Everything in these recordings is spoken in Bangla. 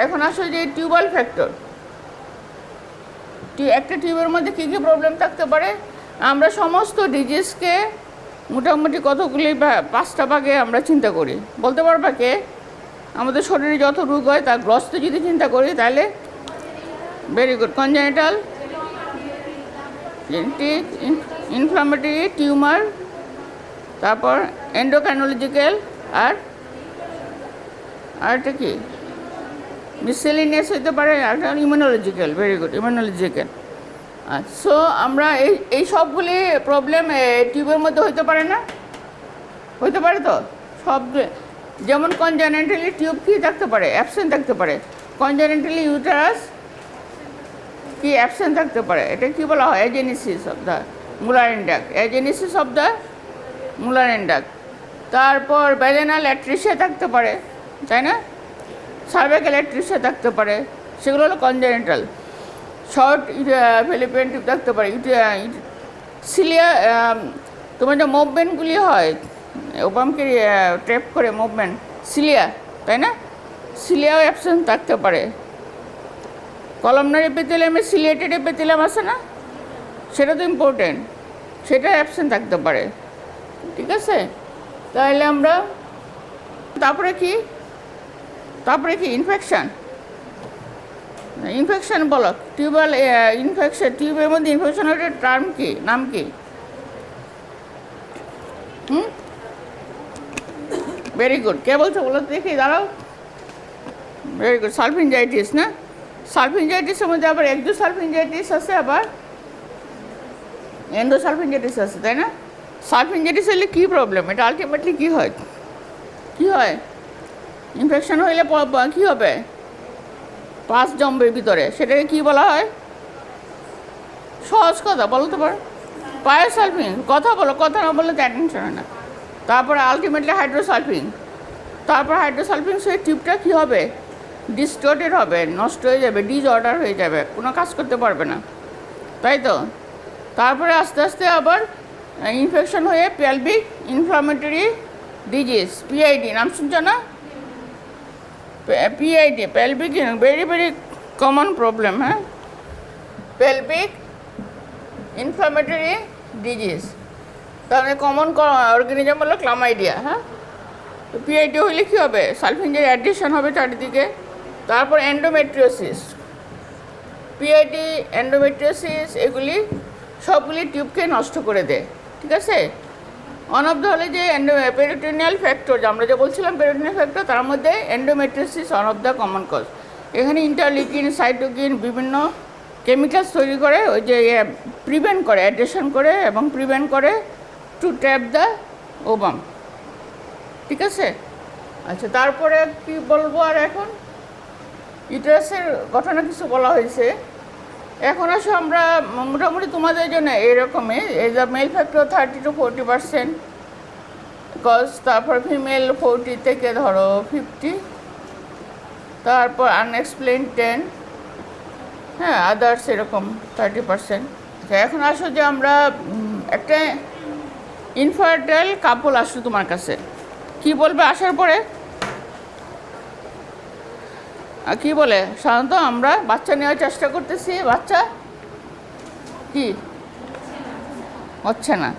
এখন আসলে যে টিউবাল ফ্যাক্টর, একটা টিউবের মধ্যে কী কী প্রবলেম থাকতে পারে, আমরা সমস্ত ডিজিজকে মোটামুটি কতগুলি 5টা ভাগে আমরা চিন্তা করি। বলতে পারবা কে? আমাদের শরীরে যত রোগ হয় তার গ্রস্ত যদি চিন্তা করি তাহলে very good, congenital, genetic, inflammatory, tumour, তারপর এন্ডোক্রাইনোলজিক্যাল, আর আরেকটা কি মিসেলিনিয়াস হইতে পারে, একটা immunological. Very good, immunological. So আমরা এই সবগুলি প্রবলেম টিউবের মধ্যে হইতে পারে না? হইতে পারে তো সব। যেমন কনজেনিটালি টিউব কি থাকতে পারে? অ্যাবসেন্ট থাকতে পারে। কনজেনিটালি ইউটারাস কি অ্যাবসেন্ট থাকতে পারে? এটা কি বলা হয়? Agenesis of the Mullerian duct, agenesis of the Mullerian duct. তারপর ভ্যাজাইনাল অ্যাট্রিসিয়া থাকতে পারে, তাই না? সার্ভাইকাল অ্যাট্রিসিয়া থাকতে পারে, সেগুলো হলো কনজেনিটাল। শর্ট ফেলিপিয়ান টিউব থাকতে পারে। সিলিয়া, তোমার যে মুভমেন্টগুলি হয় ওবামকে ট্র্যাপ করে মুভমেন্ট, সিলিয়া, তাই না? সিলিয়াও অ্যাবসেন্ট থাকতে পারে। কলামনারি এপিথেলিয়ামে সিলিয়েটেড এপিথেলিয়াম আছে না, সেটা তো ইম্পর্টেন্ট, সেটা অ্যাবসেন্ট থাকতে পারে। ঠিক আছে, তাহলে আমরা তারপরে কি ইনফেকশান। ইনফেকশান বলো, টিউবাল ইনফেকশন, টিউবের মধ্যে ইনফেকশনের টার্ম কি, নাম কি? ভেরি গুড, কে বলছো বলো দেখি, দাঁড়াও। ভেরি গুড, সালফিনজাইটিস না? সালফিনজাইটিসের মধ্যে আবার এক্সোসালফিনজাইটিস আছে, আবার এন্ডোসালফিনজাইটিস আছে, তাই না? সালফিনজাইটিস হলে কী প্রবলেম? এটা আলটিমেটলি কী হয়? ইনফেকশন হইলে কী হবে? পাস জম্বের ভিতরে, সেটাকে কী বলা হয়? সহজ কথা বলো তো পারো, পায়োসালফিন। কথা বলো, কথা না বললে তো অ্যাটেনশন হয় না। তারপরে আলটিমেটলি হাইড্রোসালফিন। তারপর হাইড্রোসালফিন সেই টিউবটা কী হবে? ডিস্টোর্টেড হবে, নষ্ট হয়ে যাবে, ডিসঅর্ডার হয়ে যাবে, কোনো কাজ করতে পারবে না, তাই তো? তারপরে আস্তে আস্তে আবার ইনফেকশন হয়ে পেলভিক ইনফ্লামেটরি ডিজিজ, পিআইডি, নাম শুনছো না? PID, pelvic, very very common problem. হ্যাঁ, পেলভিক ইনফ্লামেটরি ডিজিজ, তাহলে কমন অর্গানিজম হলো ক্লামাইডিয়া। হ্যাঁ, পিআইডি হইলে কী হবে? সালফিনজের অ্যাডিশন হবে চারিদিকে। তারপর এন্ডোমেট্রিওসিস, পিআইডি, এন্ডোমেট্রিওসিস, এগুলি সবগুলি টিউবকে নষ্ট করে দেয়। ঠিক আছে, ওয়ান অফ দ্য হলে যে পেরিটোনিয়াল ফ্যাক্টর, আমরা যে বলছিলাম পেরিটোনিয়াল ফ্যাক্টর, তার মধ্যে endometriosis one of the common cause. এখানে ইন্টারলিউকিন, সাইটোকিন বিভিন্ন কেমিক্যালস তৈরি করে, ওই যে প্রিভেন্ট করে, অ্যাড্রেশন করে এবং প্রিভেন্ট করে টু ট্র্যাপ দ্য ওভাম। ঠিক আছে, আচ্ছা, তারপরে কি বলবো? আর এখন ইউটারাসের ঘটনা কিছু বলা হয়েছে। এখন আসো আমরা মোটামুটি তোমাদের জন্য এরকমই, এই the male factor 30 to 40%, cause. তারপর ফিমেল 40 থেকে ধরো 50, তারপর আনএক্সপ্লেইন 10, হ্যাঁ, আদার্স এরকম 30%। আচ্ছা, এখন আসো যে আমরা একটা ইনফার্টাইল কাপল আসলো তোমার কাছে, কি বলবে আসার পরে? কি বলে? সাধারণত আমরা বাচ্চা নেওয়ার চেষ্টা করতেছি, বাচ্চা কি হচ্ছে না,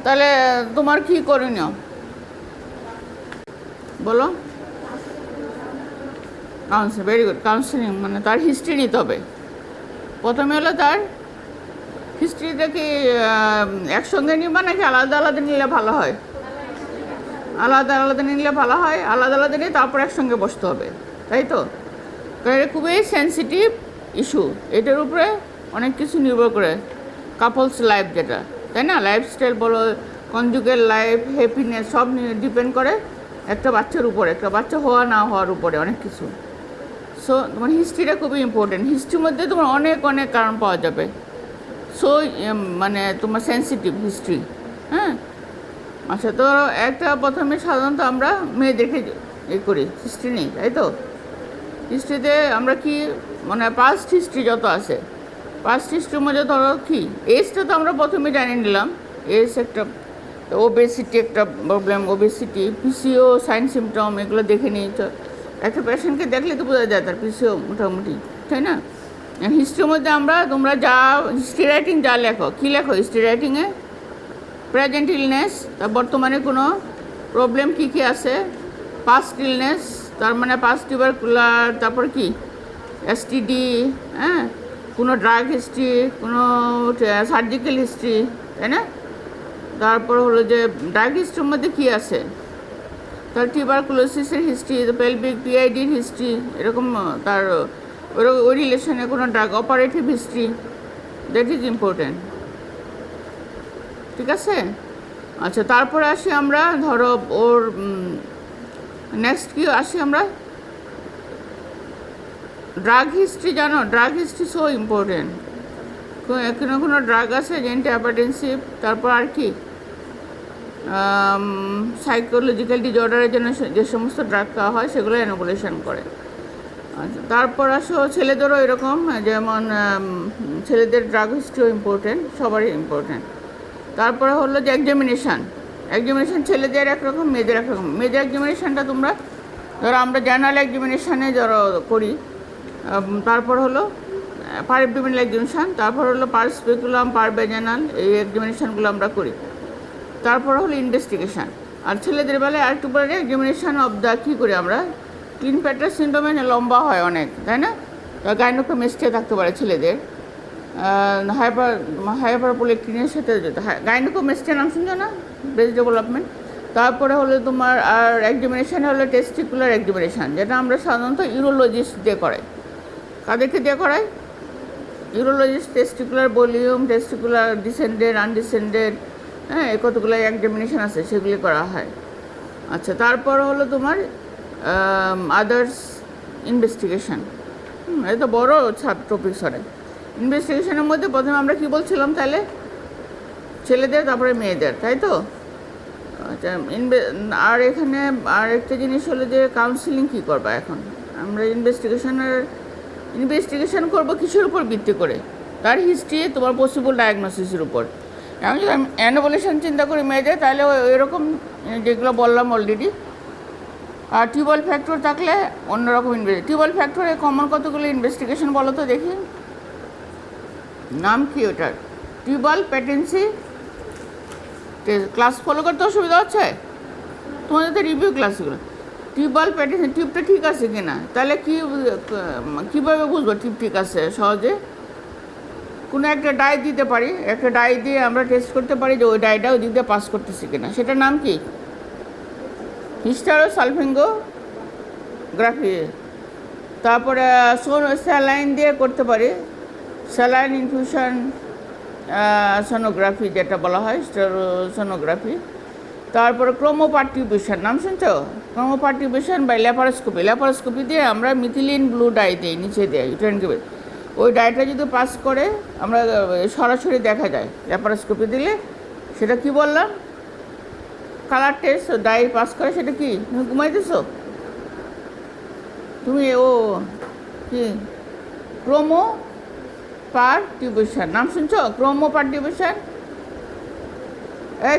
তাহলে তোমার কি করণীয় বলো? Counselling, very good, counselling. মানে তার হিস্ট্রি নিতে হবে। প্রথমে হলো তার হিস্ট্রিটা কি একসঙ্গে নিবা নাকি আলাদা আলাদা নিলে ভালো হয়? আলাদা আলাদা নিলে ভালো হয়, আলাদা আলাদা নিয়ে তারপর একসঙ্গে বসতে হবে, তাই তো? কারণ এটা খুবই সেন্সিটিভ ইস্যু, এটার উপরে অনেক কিছু নির্ভর করে কাপলস লাইফ, যেটা, তাই না? লাইফস্টাইল বলো, কনজুগাল লাইফ, হ্যাপিনেস, সব ডিপেন্ড করে একটা বাচ্চার উপরে, একটা বাচ্চা হওয়া না হওয়ার উপরে অনেক কিছু। সো তোমার হিস্ট্রিটা খুবই ইম্পর্টেন্ট। হিস্ট্রির মধ্যে তোমার অনেক অনেক কারণ পাওয়া যাবে। সো মানে তোমার সেন্সিটিভ হিস্ট্রি। হ্যাঁ, আচ্ছা, তো একটা প্রথমে সাধারণত আমরা মেয়েদেরকে করি, হিস্ট্রি নিই, তাই তো? হিস্ট্রিতে আমরা কি মানে পাস্ট হিস্ট্রি যত আছে, পাস্ট হিস্ট্রির মধ্যে ধরো কি এজটা তো আমরা প্রথমে জানিয়ে নিলাম, এজ একটা, ওবেসিটি একটা problem, obesity, PCO sign symptom, এগুলো দেখে নিই। একটা পেশেন্টকে দেখলে তো বোঝা যায় তার পিসিও মোটামুটি, তাই না? হিস্ট্রির মধ্যে তোমরা যা হিস্ট্রি রাইটিং যা লেখো, কী লেখো হিস্ট্রি রাইটিংয়ে? প্রেজেন্ট ইলনেস, তার বর্তমানে কোনো প্রবলেম কী কী আছে, পাস্ট ইলনেস তার মানে পাস্ট টিউবারকুলার, তারপর কি এসটিডি, হ্যাঁ, কোনো ড্রাগ হিস্ট্রি, কোনো সার্জিক্যাল হিস্ট্রি, তাই না? তারপর হলো যে ড্রাগ হিস্ট্রির মধ্যে কী আছে, তার টিউবারকুলোসিসের হিস্ট্রি, পেলভিক পিআইডির হিস্ট্রি, এরকম তার ওই রিলেশনে কোনো drug operative history, that is important, ঠিক আছে? আচ্ছা, তারপরে আসি আমরা, ধরো ওর নেক্সট কি আসি আমরা, ড্রাগ হিস্ট্রি। জানো ড্রাগ হিস্ট্রি সো ইম্পর্টেন্ট। কোনো কোনো ড্রাগ আছে যে অ্যান্টিহাইপারটেনসিভ, তারপর আর কি সাইকোলজিক্যাল ডিজঅর্ডারের জন্য যে সমস্ত ড্রাগ খাওয়া হয় সেগুলো অ্যানোবুলেশন করে। আচ্ছা, তারপর আসো ছেলেদেরও এরকম, যেমন ছেলেদের ড্রাগ হিস্ট্রিও ইম্পর্টেন্ট, সবারই ইম্পর্টেন্ট। তারপরে হলো যে এক্সামিনেশান ছেলেদের একরকম, মেয়েদের একরকম। মেয়েদের এক্সামিনেশানটা তোমরা ধরো আমরা জেনারেল এক্সামিনেশানে ধরো করি, তারপর হলো পার অ্যাবডোমিনাল এক্সামিনেশান, তারপর হলো পার স্পেকুলাম, পার ভ্যাজানাল, এই এক্সামিনেশানগুলো আমরা করি। তারপর হলো ইনভেস্টিগেশান। আর ছেলেদের বেলায় আরেকটু পরে এক্সামিনেশান অফ দ্য কী করি আমরা, ক্লিন প্যাটার সিন্ড্রোমে লম্বা হয় অনেক, তাই না? গাইনোকোমেস্টিয়া থাকতে পারে ছেলেদের, হাইপারপোলেকটিনের সাথে গাইনোকোমেস্টিয়া নাম শুনছো না, ব্রেস্ট ডেভেলপমেন্ট। তারপরে হলো তোমার আর এক্সামিনেশান হলো টেস্টিকুলার এক্সামিনেশান, যেটা আমরা সাধারণত ইউরোলজিস্ট দিয়ে করাই। কাদেরকে দিয়ে করাই? Urologist. Testicular volume, testicular descended, undescended, হ্যাঁ, কতগুলো এক্সামিনেশান আছে সেগুলি করা হয়। আচ্ছা, তারপর হলো তোমার আদার্স ইনভেস্টিগেশন। এটা বড় টপিক সরে। ইনভেস্টিগেশনের মধ্যে প্রথমে আমরা কি বলছিলাম তাহলে, ছেলেদের, তারপরে মেয়েদের, তাই তো? আচ্ছা, আর এখানে আর একটা জিনিস হলো যে কাউন্সিলিং কী করবা এখন। আমরা ইনভেস্টিগেশন করবো কিসের উপর ভিত্তি করে? তার হিস্ট্রি, তোমার পসিবল ডায়াগনোসিসের উপর। এখন যদি আমি অ্যানোবুলেশন চিন্তা করি মেয়েদের, তাহলে এরকম যেগুলো বললাম অলরেডি। আর টিউবাল ফ্যাক্টর থাকলে অন্যরকম টিউবাল ফ্যাক্টরে কমন কতগুলো ইনভেস্টিগেশন বলো তো দেখি, নাম কি ওটার? টিউবাল প্যাটেন্সি ক্লাস ফলো করতে অসুবিধা হচ্ছে তোমাদের তো রিভিউ ক্লাসগুলো। টিউবাল প্যাটেন্সি, টিউবটা ঠিক আছে কি না, তাহলে কীভাবে বুঝবো টিউব ঠিক আছে? সহজে কোনো একটা ডাই দিতে পারি, একটা ডাই দিয়ে আমরা টেস্ট করতে পারি যে ওই ডাইটা ওই দিক দিয়ে পাস করতেছি কিনা। সেটার নাম কি? হিস্টারোসালফিঙ্গোগ্রাফি। তারপরে স্যালাইন দিয়ে করতে পারি, স্যালাইন ইনফিউশন সোনোগ্রাফি যেটা বলা হয়, সোনোগ্রাফি। তারপরে ক্রোমোপার্টিউবেশন, নাম শুনছো? ক্রোমোপার্টিউবেশন বা ল্যাপারোস্কোপি দিয়ে আমরা মিথিলিন ব্লু ডাই দিই, নিচে দেয় ইউটেনকে। ওই ডাইটা যদি পাস করে আমরা সরাসরি দেখা যায় ল্যাপারোস্কোপি দিলে। সেটা কি বললাম? Colour test. ডাই পাস করে সেটা কি? তুমি ঘুমাইতেছো? তুমি কি ক্রোমোপার্টিউবেশন নাম শুনছো? ক্রোমোপার্টিউবেশন।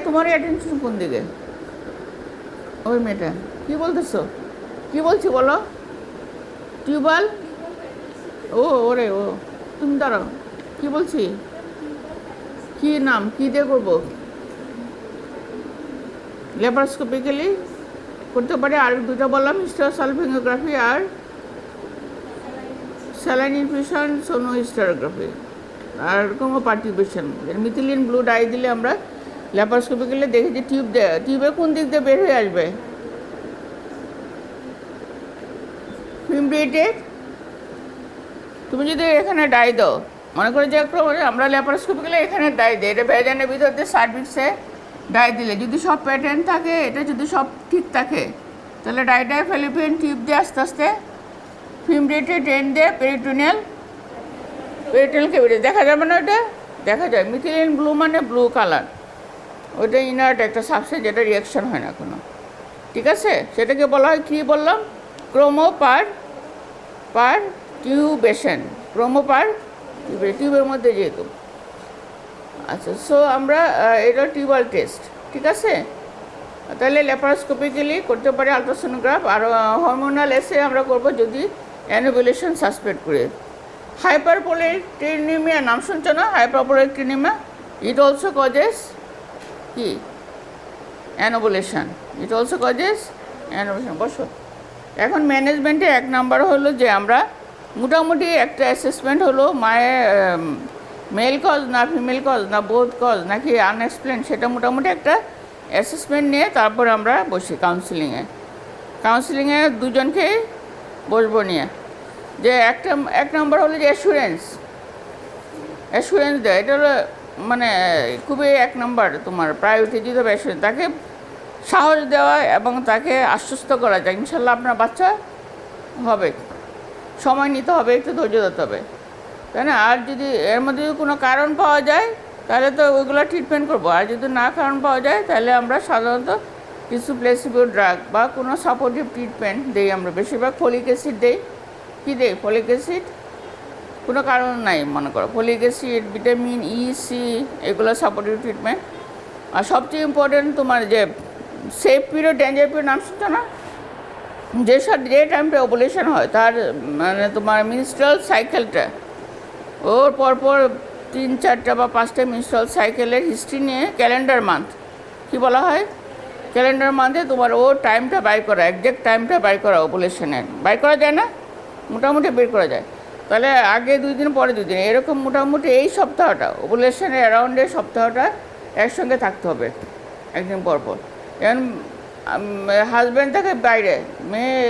তোমারই অ্যাটেনশন কোন দিকে? ওই মেয়েটা কি বলতেছো? কি বলছি বলো? টিউবাল। ওরে তুমি দাঁড়াও, কি বলছি? কি নাম, কি দিয়ে করবো? ল্যাপারোস্কোপিক্যালি করতে পারি। আর দুটো বললাম, হিস্টারোসালফিঙ্গোগ্রাফি আর স্যালাইন ইনফিউশন সোনোহিস্টারোগ্রাফি। আর ক্রোমোপার্টিউবেশন, মিথিলিন ব্লু ডাই দিলে আমরা ল্যাপারোস্কোপিক্যালি দেখি যে টিউবের কোন দিক দিয়ে বের হয়ে আসবে। ফিমব্রিয়েটেড। তুমি যদি এখানে ডাই দাও, মনে করো যে আমরা ল্যাপারোস্কোপিক্যালি এখানে ডাই দিই, এটা ভ্যাজানের ভিতর দিয়ে সার্ভিক্সে ডাই দিলে যদি সব প্যাটার্ন থাকে, এটা যদি সব ঠিক থাকে, তাহলে ডাইটায় ফেলিপিন টিউব দিয়ে আস্তে আস্তে ফিমব্রিয়েটেড এন্ড দিয়ে পেরিটোনিয়াল ক্যাভিটি দেখা যাবে না? ওটা দেখা যায়। মিথিলিন ব্লু মানে ব্লু কালার, ওইটা ইনার্ট একটা সাবস্টেন্স, যেটা রিয়াকশন হয় না কোনো, ঠিক আছে? সেটাকে বলা হয় কী বললাম? ক্রোমোপার্টিউবেশন। টিউবের মধ্যে যেহেতু। আচ্ছা, সো আমরা এটা টিউবাল টেস্ট, ঠিক আছে? তাহলে ল্যাপারোস্কোপিক্যালি করতে পারি আলট্রাসোনোগ্রাফ, আর হরমোনাল এসে আমরা করবো যদি অ্যানোভুলেশন সাসপেক্ট করে। হাইপারপোলেট্রিনিমিয়া নাম শুনছো না? হাইপারপোলেট্রিনিমিয়া, ইট অলসো কজেস কি anovulation, it also causes anovulation. বসো। এখন ম্যানেজমেন্টে 1 নাম্বার হলো যে আমরা মোটামুটি একটা অ্যাসেসমেন্ট হলো মেল কজ না ফিমেল কজ না বোথ কজ নাকি আনএক্সপ্লেন, সেটা মোটামুটি একটা অ্যাসেসমেন্ট নিয়ে তারপর আমরা বসি কাউন্সিলিংয়ে দুজনকে বসবো নিয়ে। যে 1 নম্বর হলো যে অ্যাসুরেন্স দেয়, এটা হলো মানে খুবই 1 নম্বর তোমার প্রায়োরিটি দিতে হবে অ্যাসুরেন্স, তাকে সাহস দেওয়া এবং তাকে আশ্বস্ত করা যায় ইনশাল্লাহ আপনার বাচ্চা হবে। সময় নিতে হবে, একটু ধৈর্য ধরতে হবে, তাই না? আর যদি এর মধ্যে যদি কোনো কারণ পাওয়া যায় তাহলে তো ওইগুলো ট্রিটমেন্ট করবো, আর যদি না কারণ পাওয়া যায় তাহলে আমরা সাধারণত কিছু প্লেসিবো ড্রাগ বা কোনো সাপোর্টিভ ট্রিটমেন্ট দিই। আমরা বেশিরভাগ ফলিক অ্যাসিড দিই। কী দেই? ফলিক অ্যাসিড, কোনো কারণ নাই মনে করো, folic acid, vitamin E, C, এগুলো সাপোর্টিভ ট্রিটমেন্ট। আর সবচেয়ে ইম্পর্টেন্ট তোমার যে সেফ পিরিয়ড, ডেঞ্জার পিরিয়ড নাম শুনছো না? যে টাইমটা ওভুলেশন হয় তার মানে তোমার মেনস্ট্রুয়াল সাইকেলটা, ওর পরপর 3, 4টা বা 5টা মেনস্ট্রুয়াল সাইকেলের হিস্ট্রি নিয়ে ক্যালেন্ডার মান্থ, কী বলা হয়, ক্যালেন্ডার মান্থে তোমার ও টাইমটা বাই করা, একজ্যাক্ট টাইমটা বাই করা ওভুলেশনের, বাই করা যায় না? মোটামুটি বের করা যায়। তাহলে আগে 2 দিন পরে 2 দিন এরকম মোটামুটি এই সপ্তাহটা ওভুলেশনের অ্যারাউন্ডের সপ্তাহটা একসঙ্গে থাকতে হবে একদিন পরপর। যেমন হাজব্যান্ড থাকে বাইরে, মেয়ে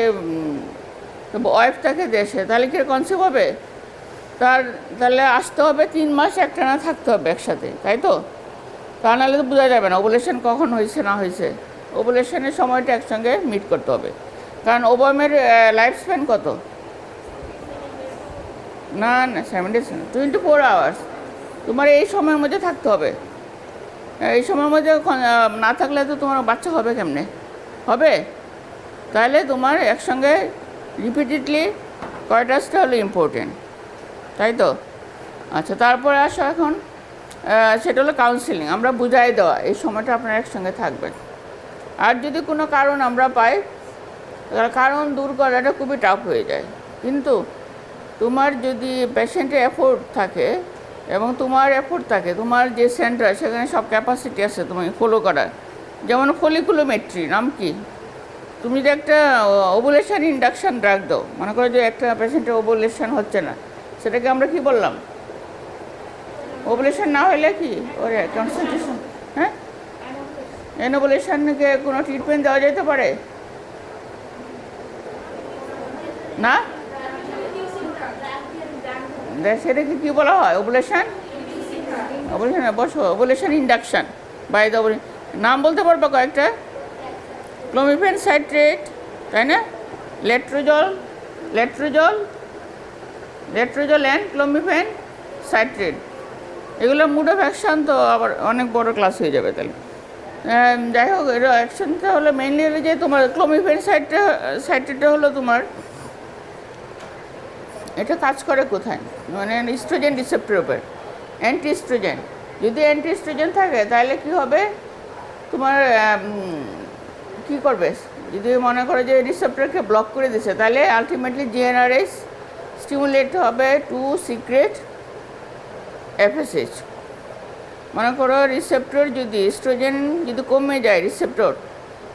ওয়াইফ থাকে দেশে, তাহলে কি কনসিভ হবে? তাহলে আসতে হবে 3 মাস একটানা থাকতে হবে একসাথে, তাই তো? তা নাহলে তো বোঝা যাবে না ওভুলেশন কখন হয়েছে না হয়েছে। ওভুলেশনের সময়টা একসঙ্গে মিট করতে হবে, কারণ ওভামের লাইফ স্প্যান কত? না 7 days, 24 hours। তোমার এই সময়ের মধ্যে থাকতে হবে। এই সময়ের মধ্যে না থাকলে তো তোমার বাচ্চা হবে কেমনে? হবে? তাহলে তোমার একসঙ্গে রিপিটেডলি কয়টাসটা হলো ইম্পর্টেন্ট, তাই তো? আচ্ছা, তারপরে আসো এখন সেটা হলো কাউন্সিলিং, আমরা বুঝাই দেওয়া এই সময়টা আপনারা একসঙ্গে থাকবেন। আর যদি কোনো কারণ আমরা পাই, কারণ দূর করাটা খুবই টাফ হয়ে যায়, কিন্তু তোমার যদি পেশেন্টের এফোর্ট থাকে এবং তোমার এফোর্ট থাকে, তোমার যে সেন্টার সেখানে সব ক্যাপাসিটি আছে তোমাকে ফলো করার। যেমন ফলিকুলোমেট্রি নাম কি? তুমি যে একটা ওভুলেশন ইন্ডাকশন ড্রাগ দাও, মনে করো যে একটা পেশেন্টের ওভুলেশন হচ্ছে না, সেটাকে আমরা কি বললাম? ওভুলেশন না হলে কি ওরে কনসেন্ট্রেশন, হ্যাঁ, অ্যানোভুলেশনকে কোনো ট্রিটমেন্ট দেওয়া যেতে পারে না? সেটাকে কী বলা হয়? ওভুলেশন বসো, ওভুলেশন ইন্ডাকশন বাই দ্য নাম বলতে পারবো কয়েকটা? ক্লোমিফেন সাইট্রেট, তাই না? লেট্রোজল অ্যান্ড ক্লোমিফেন সাইট্রেট, এগুলো মুড অফ অ্যাকশন তো আবার অনেক বড় ক্লাস হয়ে যাবে তাহলে। যাই হোক, এটা অ্যাকশনটা হলো মেনলি হলো যে তোমার ক্লোমিফেন সাইট্রেটটা হলো তোমার, এটা কাজ করে কোথায়? মানে ইস্ট্রোজেন রিসেপ্টরের উপর, অ্যান্টিস্ট্রোজেন। যদি অ্যান্টিস্ট্রোজেন থাকে তাহলে কি হবে? তোমার কি করবে? যদি মনে করো যে রিসেপ্টরকে ব্লক করে দিছে, তাহলে আলটিমেটলি জিএনআরএস স্টিমুলেট হবে টু সিক্রেট এফএসএইচ। মনে করো রিসেপ্টর যদি ইস্ট্রোজেন যদি কমে যায় রিসেপ্টর,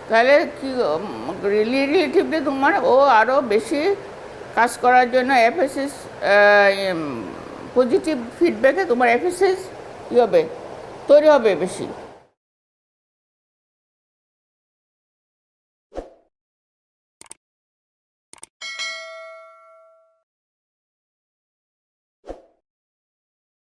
তাহলে কি রিলেটিভলি তোমার ও আরও বেশি কাজ করার জন্য এফএসএস পজিটিভ ফিডব্যাকে তোমার এফএসএস কী হবে? তৈরি হবে বেশি।